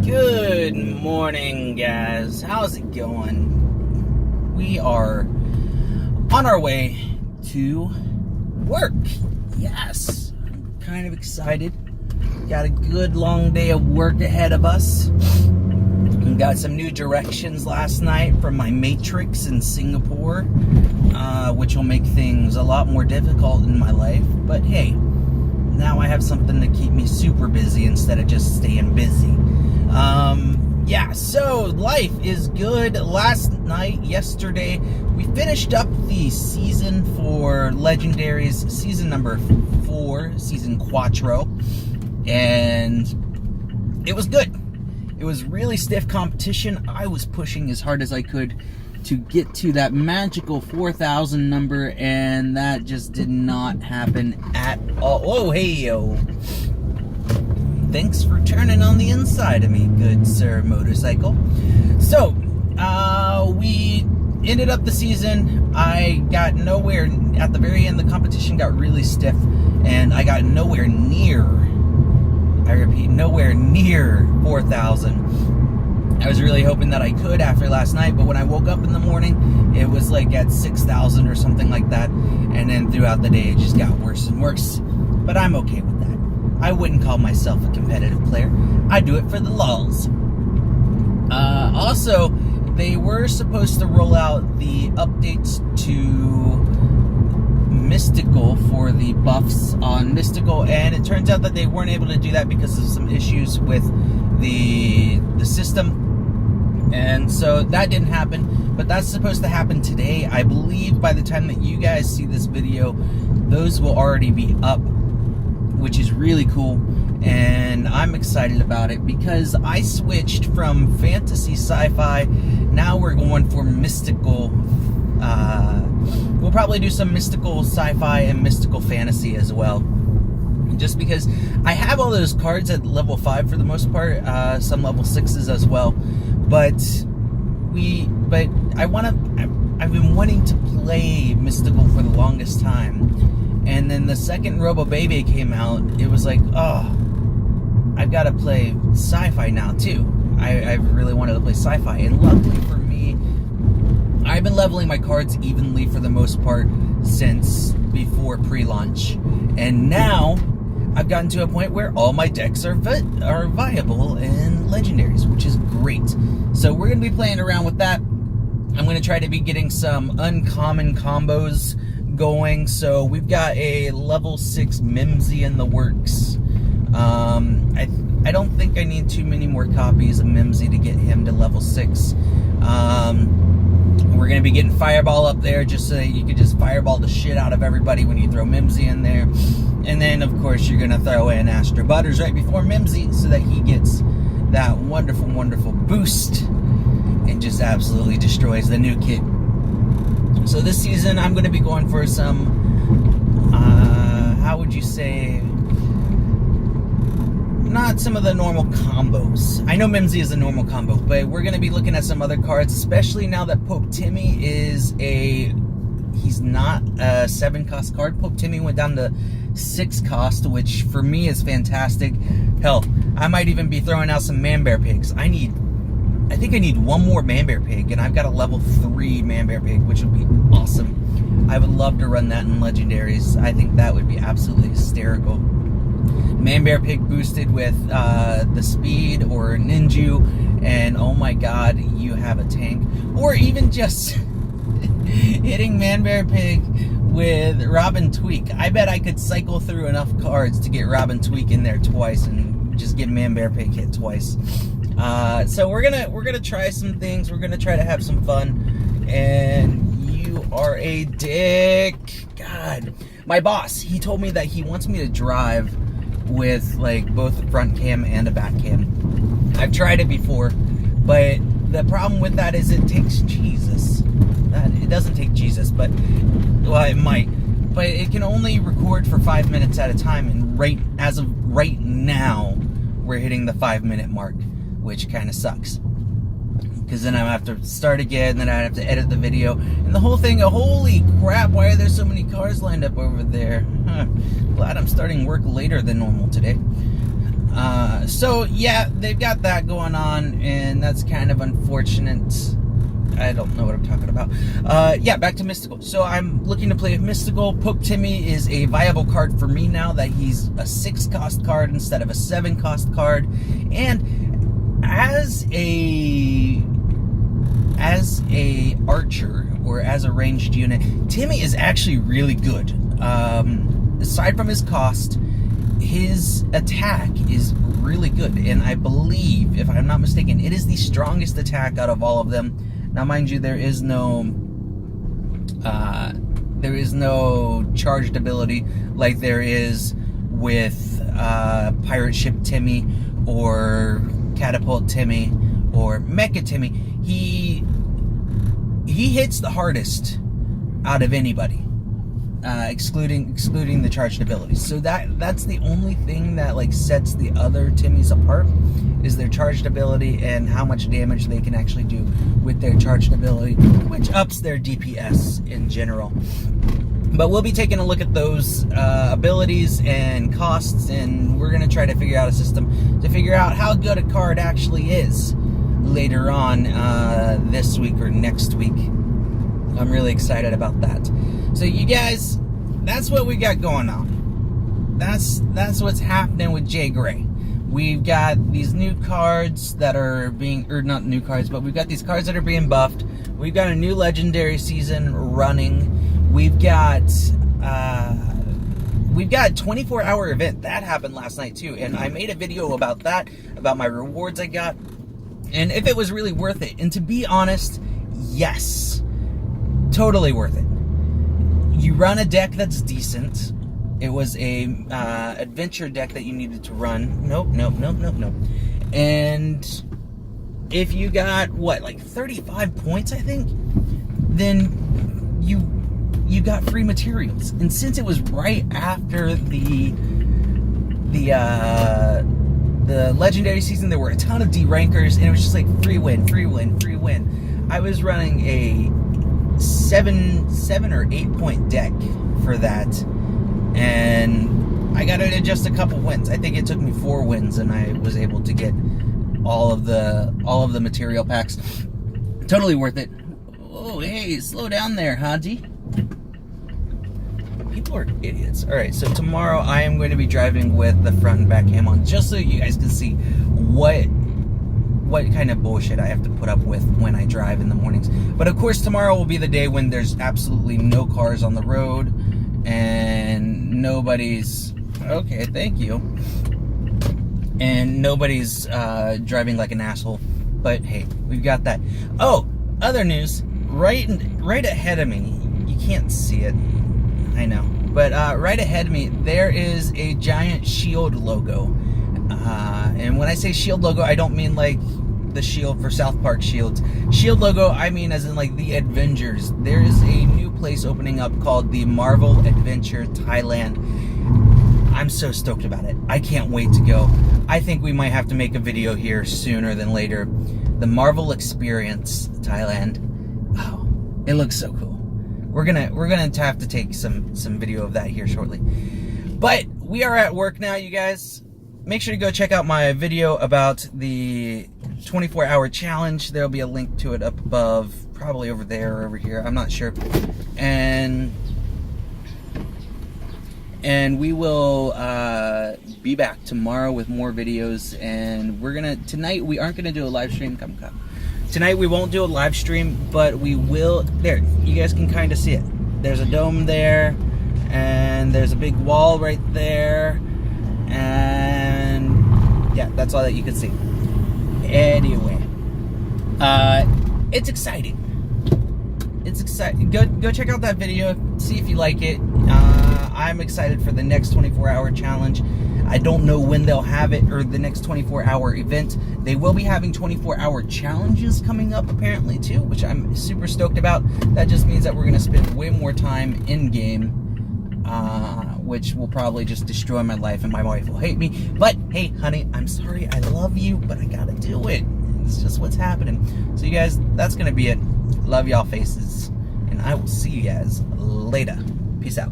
Good morning, guys. How's it going? We are on our way to work. Yes, I'm kind of excited. Got a good long day of work ahead of us. Got some new directions last night from my matrix in Singapore, which will make things a lot more difficult in my life. But hey, now I have something to keep me super busy instead of just staying busy. Yeah, so life is good. Yesterday, we finished up the season for Legendaries, season number 4, season Quattro, and it was good. It was really stiff competition. I was pushing as hard as I could to get to that magical 4,000 number, and that just did not happen at all. Oh, hey, yo. Thanks for turning on the inside of me, good sir motorcycle. So, we ended up the season. I got nowhere, at the very end, the competition got really stiff, and I got nowhere near, I repeat, nowhere near 4,000. I was really hoping that I could after last night, but when I woke up in the morning, it was like at 6,000 or something like that, and then throughout the day, it just got worse and worse, but I'm okay with that. I wouldn't call myself a competitive player. I do it for the lulz. Also, they were supposed to roll out the updates to Mystical for the buffs on Mystical, and it turns out that they weren't able to do that because of some issues with the system, and so that didn't happen. But that's supposed to happen today. I believe by the time that you guys see this video, those will already be up, which is really cool, and I'm excited about it because I switched from fantasy sci-fi. Now we're going for mystical. We'll probably do some mystical sci-fi and mystical fantasy as well, just because I have all those cards at level 5 for the most part, some level 6s as well, but I've been wanting to play mystical for the longest time. And then the second Robo Baby came out, it was like, oh, I've got to play sci-fi now too. I really wanted to play sci-fi, and luckily for me, I've been leveling my cards evenly for the most part since before pre-launch, and now I've gotten to a point where all my decks are viable in Legendaries, which is great. So we're going to be playing around with that. I'm going to try to be getting some uncommon combos going. So we've got a level 6 Mimsy in the works. I don't think I need too many more copies of Mimsy to get him to level 6. We're going to be getting Fireball up there just so that you can just Fireball the shit out of everybody when you throw Mimsy in there. And then, of course, you're going to throw in Astro Butters right before Mimsy so that he gets that wonderful, wonderful boost and just absolutely destroys the new kit. So this season, I'm going to be going for some, how would you say, not some of the normal combos. I know Mimsy is a normal combo, but we're going to be looking at some other cards, especially now that Pope Timmy is he's not a 7-cost card. Pope Timmy went down to 6 cost, which for me is fantastic. Hell, I might even be throwing out some Man-Bear Pigs. I think I need one more Man-Bear Pig, and I've got a level 3 Man-Bear Pig, which would be awesome. I would love to run that in Legendaries. I think that would be absolutely hysterical. Man-Bear Pig boosted with the speed or Ninju, and oh my god, you have a tank. Or even just hitting Man-Bear Pig with Robin Tweak. I bet I could cycle through enough cards to get Robin Tweak in there twice and just get Man-Bear Pig hit twice. So we're gonna try some things. We're gonna try to have some fun. And you are a dick. God, my boss, he told me that he wants me to drive with like both a front cam and a back cam. I've tried it before, but the problem with that is it takes Jesus. It doesn't take Jesus, but well, it might. But it can only record for 5 minutes at a time, and as of right now, we're hitting the 5-minute mark, which kind of sucks. Because then I have to start again, then I have to edit the video, and the whole thing, holy crap, why are there so many cars lined up over there? Glad I'm starting work later than normal today. So yeah, they've got that going on, and that's kind of unfortunate. I don't know what I'm talking about. Yeah, back to Mystical. So I'm looking to play with Mystical. Pope Timmy is a viable card for me now that he's a 6-cost card instead of a 7-cost card. And as a archer or as a ranged unit, Timmy is actually really good. Aside from his cost, his attack is really good, and I believe, if I'm not mistaken, it is the strongest attack out of all of them. Now, mind you, there is no charged ability like there is with Pirate Ship Timmy or Catapult Timmy or Mecha Timmy. He hits the hardest out of anybody. Excluding the charged abilities. So that's the only thing that like sets the other Timmys apart, is their charged ability and how much damage they can actually do with their charged ability, which ups their DPS in general. But we'll be taking a look at those abilities and costs, and we're gonna try to figure out a system to figure out how good a card actually is later on this week or next week. I'm really excited about that. So you guys, that's what we got going on. That's what's happening with Jay Gray. We've got these new cards that are being, or not new cards, but we've got these cards that are being buffed. We've got a new legendary season running. We've got a 24-hour event that happened last night too, and I made a video about that, about my rewards I got, and if it was really worth it. And to be honest, yes, totally worth it. You run a deck that's decent. It was a adventure deck that you needed to run. Nope. And if you got, what, like 35 points, I think, then you got free materials. And since it was right after the legendary season, there were a ton of D-rankers, and it was just like free win. I was running a 7 or 8 point deck for that, and I got it in just a couple wins. I think it took me 4 wins, and I was able to get all of the material packs. Totally worth it. Oh, hey, slow down there, Haji. People are idiots. All right, so tomorrow I am going to be driving with the front and back cam on, just so you guys can see what kind of bullshit I have to put up with when I drive in the mornings. But of course, tomorrow will be the day when there's absolutely no cars on the road and nobody's, okay, thank you, and nobody's driving like an asshole. But hey, we've got that. Oh, other news, right ahead of me, you can't see it, I know, but right ahead of me there is a giant shield logo. And when I say shield logo, I don't mean like the shield for South Park shields. Shield logo, I mean as in like the Avengers. There is a new place opening up called the Marvel Adventure Thailand. I'm so stoked about it. I can't wait to go. I think we might have to make a video here sooner than later. The Marvel Experience Thailand. Oh, it looks so cool. We're gonna have to take some video of that here shortly. But we are at work now, you guys. Make sure to go check out my video about the 24-hour challenge. There'll be a link to it up above, probably over there or over here, I'm not sure. And we will be back tomorrow with more videos. And tonight we aren't gonna do a live stream. Come. Tonight we won't do a live stream, but we will. There, you guys can kind of see it. There's a dome there, and there's a big wall right there. And yeah, that's all that you can see. Anyway, it's exciting. It's exciting. Go check out that video, see if you like it. I'm excited for the next 24-hour challenge. I don't know when they'll have it, or the next 24-hour event. They will be having 24-hour challenges coming up apparently too, which I'm super stoked about. That just means that we're gonna spend way more time in game, which will probably just destroy my life, and my wife will hate me. But hey, honey, I'm sorry. I love you, but I gotta do it. It's just what's happening. So you guys, that's gonna be it. Love y'all faces, and I will see you guys later. Peace out.